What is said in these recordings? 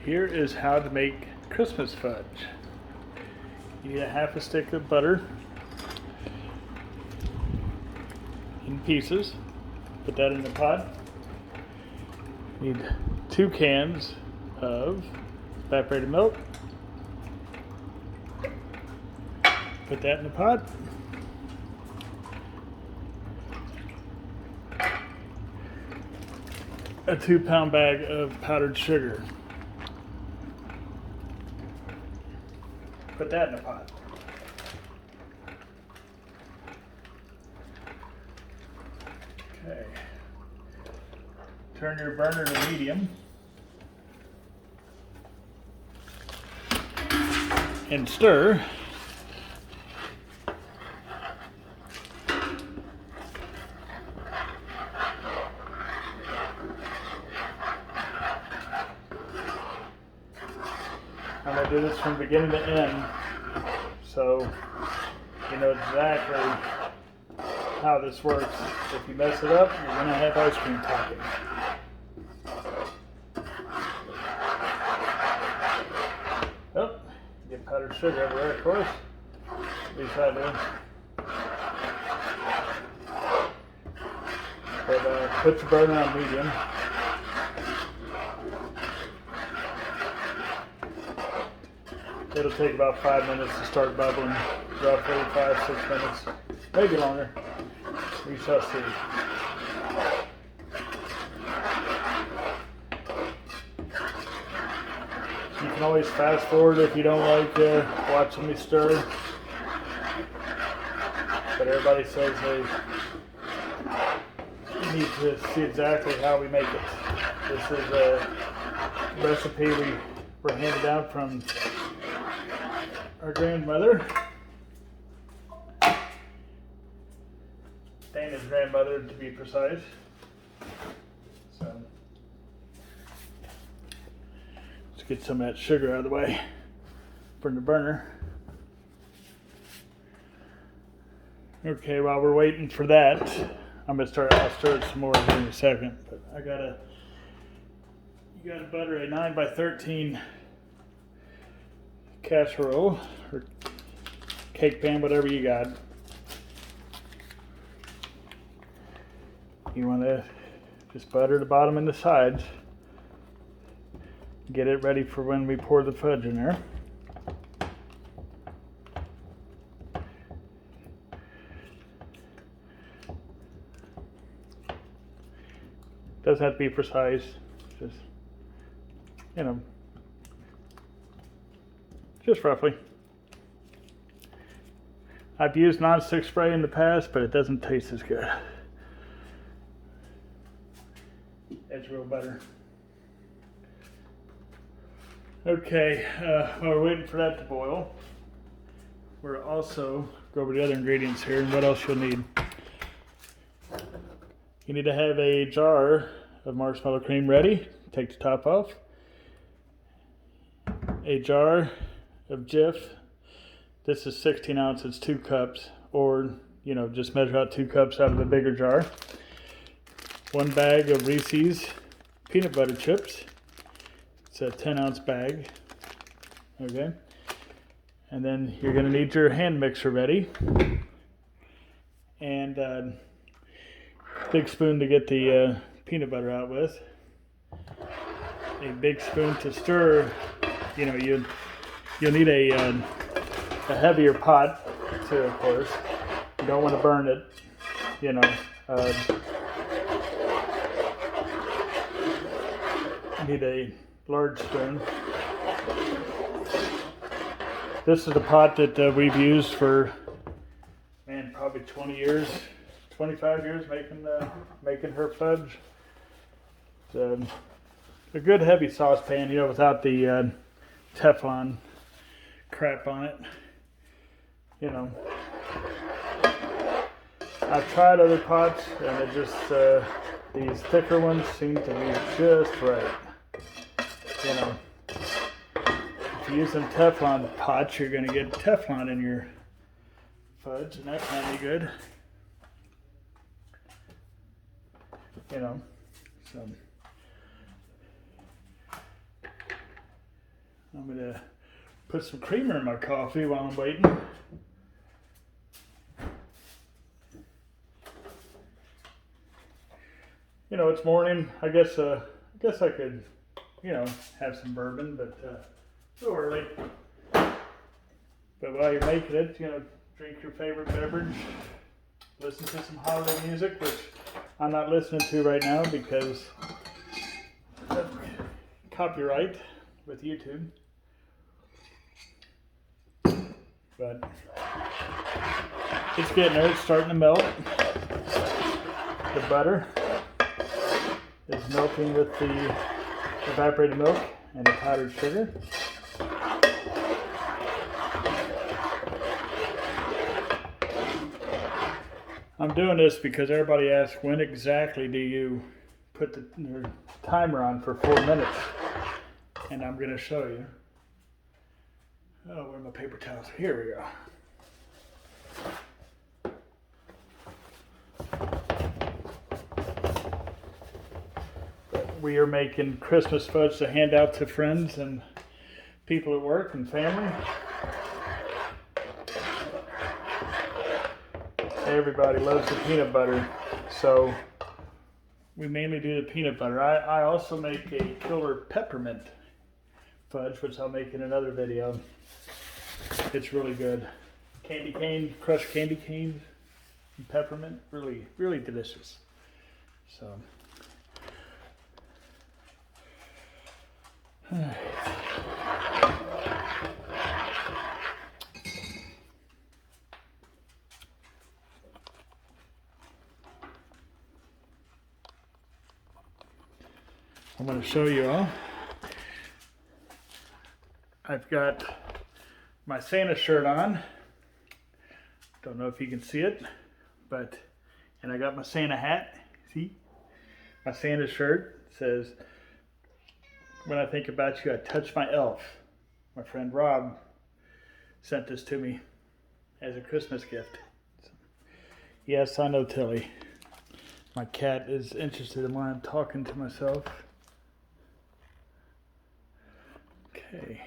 Here is how to make Christmas fudge. You need a half a stick of butter in pieces. Put that in the pot. You need 2 cans of evaporated milk. Put that in the pot. A 2-pound bag of powdered sugar. Put that in the pot. Okay. Turn your burner to medium. And stir. I'm going to do this from beginning to end, so you know exactly how this works. If you mess it up, you're going to have ice cream topping. Oh, you get powdered sugar everywhere, of course. At least I do. But put your burner on medium. It'll take about 5 minutes to start bubbling, roughly 5-6 minutes, maybe longer. We shall see. You can always fast forward if you don't like watching me stir. But everybody says they need to see exactly how we make it. This is a recipe we were handed down from our grandmother, Dana's grandmother to be precise. So let's get some of that sugar out of the way from the burner. Okay, while we're waiting for that, I'll stir it some more here in a second. But you gotta butter a 9x13 casserole or cake pan, whatever you got. You want to just butter the bottom and the sides. Get it ready for when we pour the fudge in there. Doesn't have to be precise, just, you know, just roughly. I've used non-stick spray in the past, but it doesn't taste as good. It's real butter. Okay, while we're waiting for that to boil, we're also go over the other ingredients here and what else you'll need. You need to have a jar of marshmallow cream ready. Take the top off. A jar of Jif. This is 16 ounces, 2 cups, or just measure out 2 cups out of the bigger jar. 1 bag of Reese's peanut butter chips. It's a 10-ounce bag. Okay. And then you're going to need your hand mixer ready. And big spoon to get the peanut butter out with. A big spoon to stir. You'll need a heavier pot too, of course. You don't want to burn it. You need a large spoon. This is the pot that we've used for, probably 20 years, 25 years making her fudge. It's a good heavy saucepan, without the Teflon crap on it. I've tried other pots and it just these thicker ones seem to be just right. If you use some Teflon pots, you're going to get Teflon in your fudge, and that can't be good. So I'm gonna put some creamer in my coffee while I'm waiting. You know, it's morning. I guess I could, you know, have some bourbon, but it's too early. But while you're making it, you know, drink your favorite beverage, listen to some holiday music, which I'm not listening to right now because of copyright with YouTube. But it's getting there. It's starting to melt. The butter is melting with the evaporated milk and the powdered sugar. I'm doing this because everybody asks, when exactly do you put the timer on for 4 minutes? And I'm going to show you. Oh, where are my paper towels? Here we go. We are making Christmas fudge to hand out to friends and people at work and family. Everybody loves the peanut butter, so we mainly do the peanut butter. I also make a killer peppermint fudge, which I'll make in another video. It's really good. Candy cane, crushed candy cane, and peppermint, really, really delicious. So. I'm going to show you all. I've got my Santa shirt on. Don't know if you can see it, and I got my Santa hat. See? My Santa shirt says, "When I think about you, I touch my elf." My friend Rob sent this to me as a Christmas gift. So, yes, I know, Tilly. My cat is interested in why I'm talking to myself. Okay,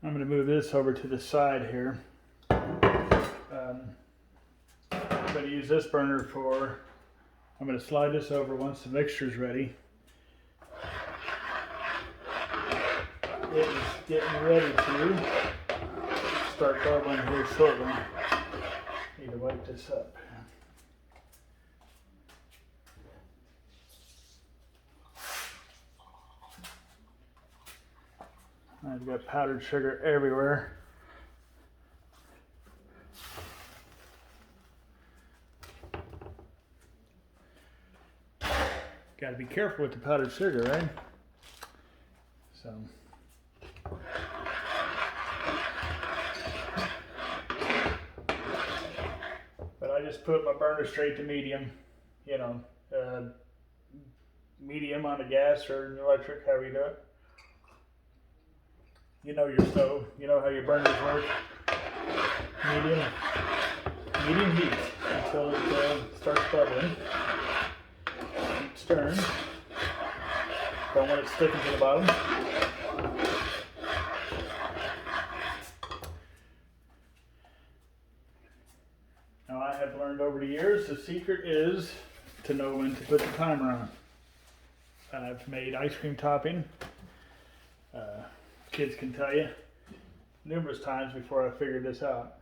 I'm going to move this over to the side here. I'm going to use this burner I'm going to slide this over once the mixture's ready. It is getting ready to start bubbling here shortly. Need to wipe this up. I've got powdered sugar everywhere. Got to be careful with the powdered sugar, right? So. But I just put my burner straight to medium, you know, medium on the gas or an electric, however you do it. You know your stove, you know how your burners work. Medium heat until it starts bubbling. Keep stirring. Don't want it sticking to the bottom. Now I have learned over the years, the secret is to know when to put the timer on. I've made ice cream topping. Kids can tell you numerous times before I figured this out.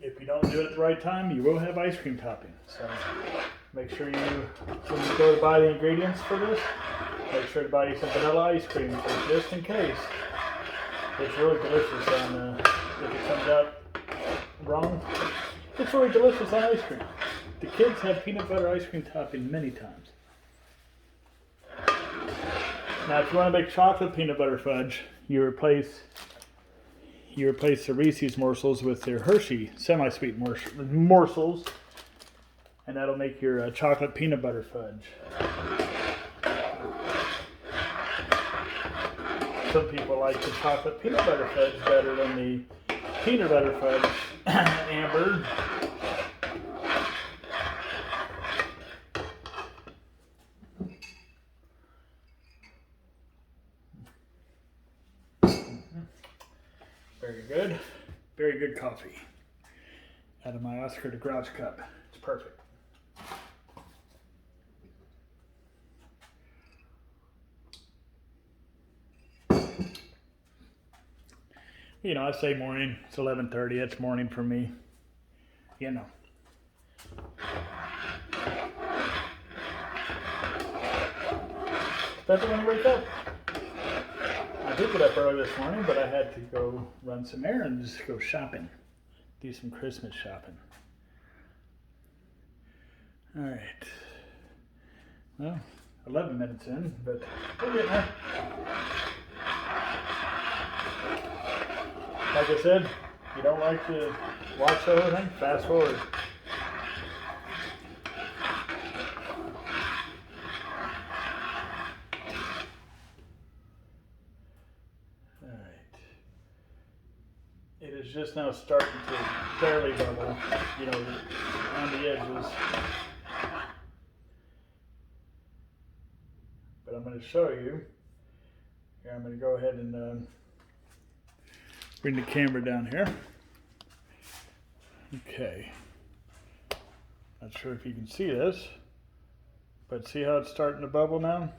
If you don't do it at the right time, you will have ice cream topping. So make sure when you go to buy the ingredients for this, make sure to buy you some vanilla ice cream, just in case. It's really delicious if it comes out wrong. It's really delicious on ice cream. The kids have peanut butter ice cream topping many times. Now, if you want to make chocolate peanut butter fudge, you replace the Reese's morsels with their Hershey semi-sweet morsels, and that'll make your chocolate peanut butter fudge. Some people like the chocolate peanut butter fudge better than the peanut butter fudge. Amber. Very good. Very good coffee. Out of my Oscar de Grouch cup. It's perfect. You know, I say morning. It's 11:30. It's morning for me. You know. Especially when you wake up. I did get up early this morning, but I had to go run some errands, go shopping, do some Christmas shopping. All right. Well, 11 minutes in, but we're getting there. Like I said, you don't like to watch the whole thing, fast forward. It is just now starting to barely bubble, you know, on the edges. But I'm going to show you. Here, I'm going to go ahead and bring the camera down here. Okay. Not sure if you can see this, but see how it's starting to bubble now?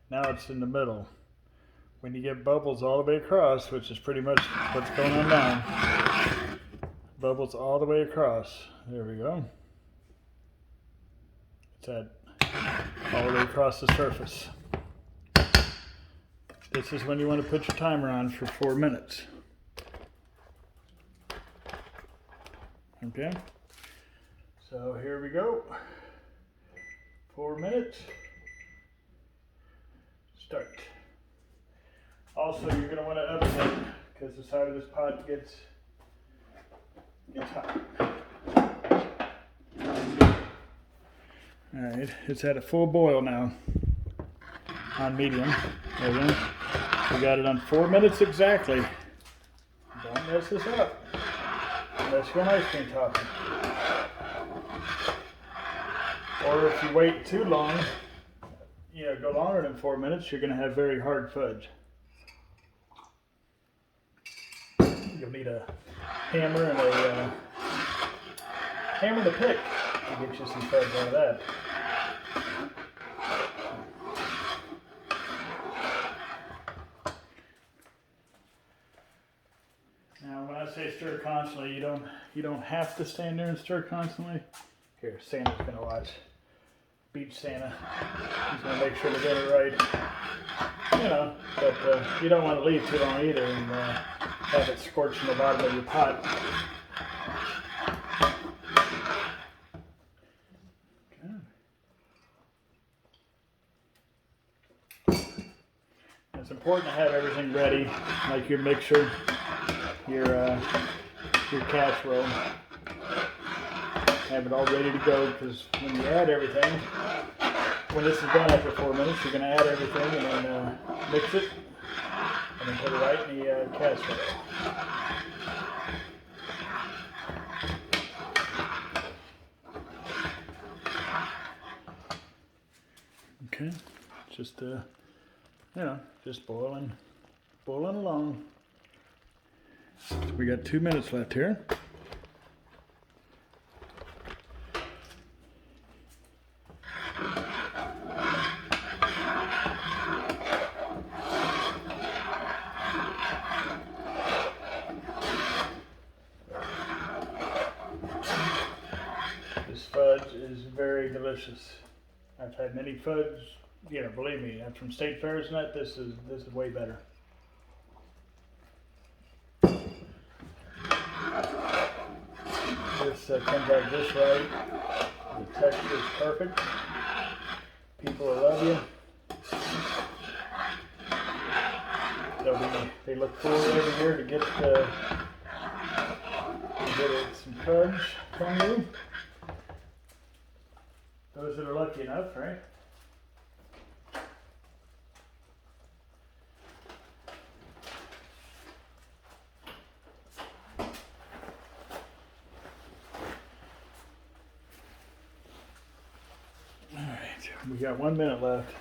Now it's in the middle. When you get bubbles all the way across, which is pretty much what's going on now, bubbles all the way across. There we go. It's at all the way across the surface. This is when you want to put your timer on for 4 minutes. Okay, so here we go. 4 minutes. Start. Also, you're going to want to update because the side of this pot gets hot. Alright, it's at a full boil now on medium. There we go. We got it on 4 minutes exactly. Don't mess this up unless you're an ice cream topping. Or if you wait too long, you know, go longer than 4 minutes, you're going to have very hard fudge. You'll need a hammer and a pick to get you some fudge out of that. Now, when I say stir constantly, you don't have to stand there and stir constantly. Here, Santa's gonna watch. Beach Santa. He's gonna make sure to get it right. You know, but you don't want to leave too long either and have it scorching the bottom of your pot. Okay. It's important to have everything ready, like your mixer, your casserole. Have it all ready to go, because when you add everything, when this is done after 4 minutes, you're going to add everything and then mix it and then put it right in the casserole. Okay, just you know, just boiling along. We got 2 minutes left here. Fudge is very delicious. I've had many fudge, you know, believe me, I'm from State Fairs and that, this is way better. This comes out just right. The texture is perfect. People will love you. They look forward every year to get some fudge from you. Those that are lucky enough, right? All right, we got 1 minute left.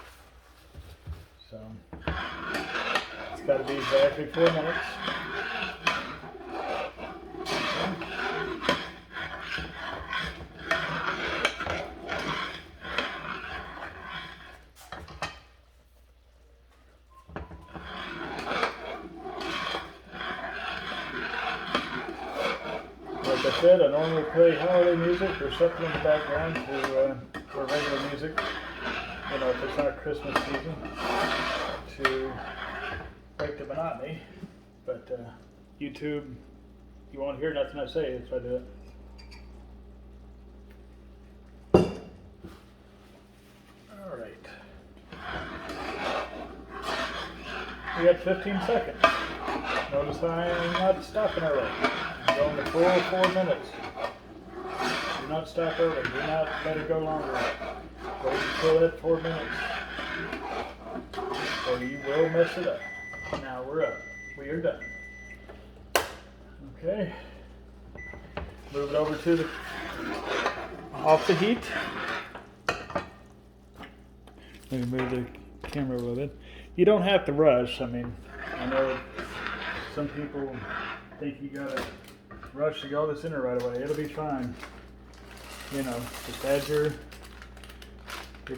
So it's got to be exactly 4 minutes. said, I normally play holiday music or something in the background for regular music, you know, if it's not Christmas season, to break the monotony. But YouTube, you won't hear nothing I say if I do it. All right. We got 15 seconds. Notice I'm not stopping early. I'm going the full 4 minutes. Do not stop early. Do not let it go longer. Wait until that 4 minutes. Or you will mess it up. Now we're up. We are done. Okay. Move it over to the off the heat. Let me move the camera a little bit. You don't have to rush. I mean, I know some people think you gotta rush to get all this in there right away. It'll be fine. You know, just add your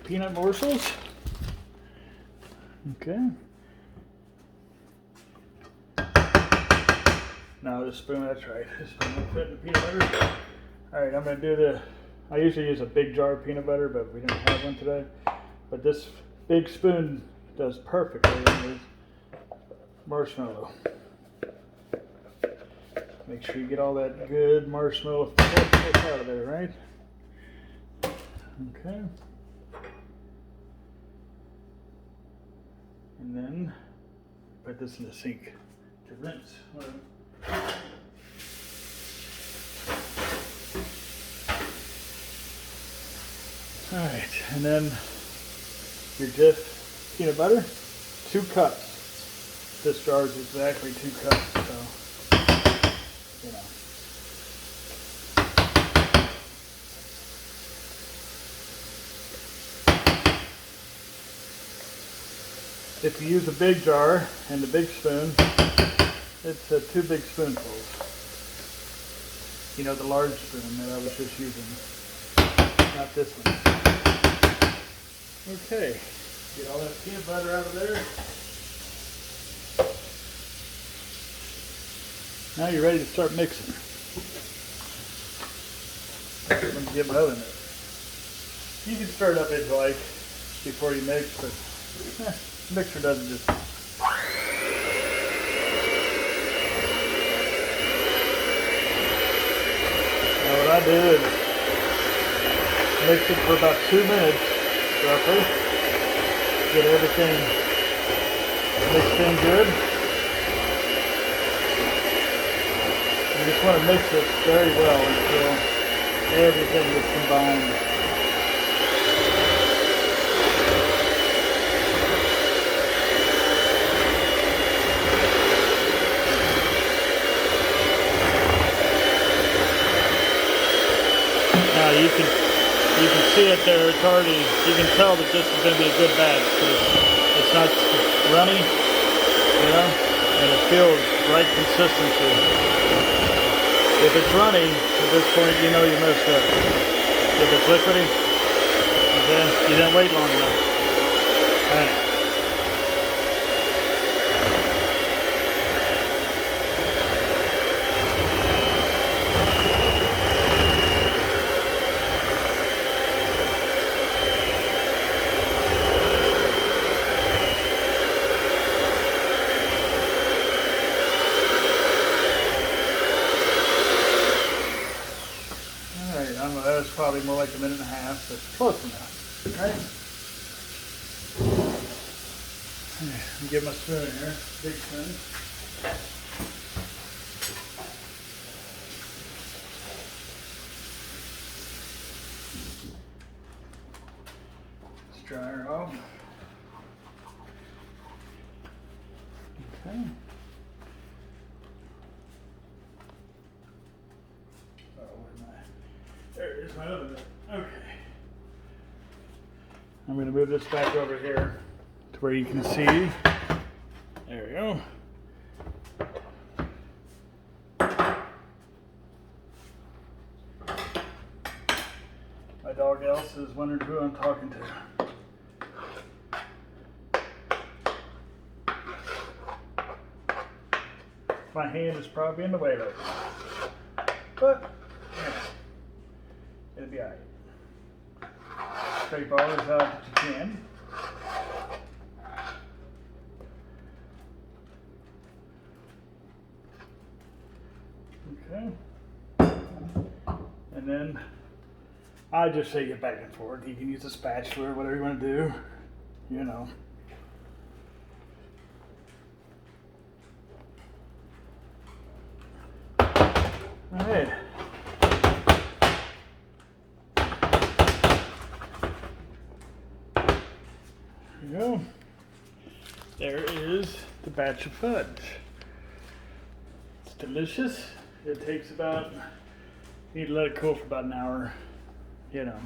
peanut morsels. Okay. Now this spoon, that's right. This spoon will fit in the peanut butter. All right, I'm gonna do I usually use a big jar of peanut butter, but we didn't have one today. But this big spoon does perfectly with marshmallow. Make sure you get all that good marshmallow out of there, right? Okay. And then put this in the sink to rinse. All right, and then your Jif peanut butter, 2 cups. This jar is exactly 2 cups, so, you know. If you use a big jar and a big spoon, it's 2 big spoonfuls. You know, the large spoon that I was just using, not this one. Okay, get all that peanut butter out of there. Now you're ready to start mixing. I'm going to get my oven up. You can stir it up if you like before you mix, but mixer doesn't just. Now what I do is mix it for about 2 minutes, roughly. Get everything mixed in good. You just want to mix it very well until everything is combined. Now you can see it there. It's already. You can tell that this is going to be a good batch because it's not runny, you know, and it feels right consistency. If it's runny, at this point, you know you messed up. If it's liquidy, then you didn't wait long enough. All right. That was probably more like 1.5 minutes, but close enough, right? Let me get my spoon here, big spoon. Let's dry her off. Okay. There is my oven. Okay. I'm going to move this back over here to where you can see. There we go. My dog Else is wondering who I'm talking to. My hand is probably in the way right now. But Yeah. Scrape all this out that you can. Okay. And then I just shake it back and forth. You can use a spatula or whatever you want to do, you know. All right. There you go. There is the batch of fudge. It's delicious. It takes about, you need to let it cool for about an hour, you know,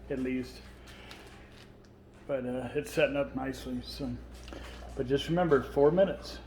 at least. But it's setting up nicely. So, but just remember, 4 minutes.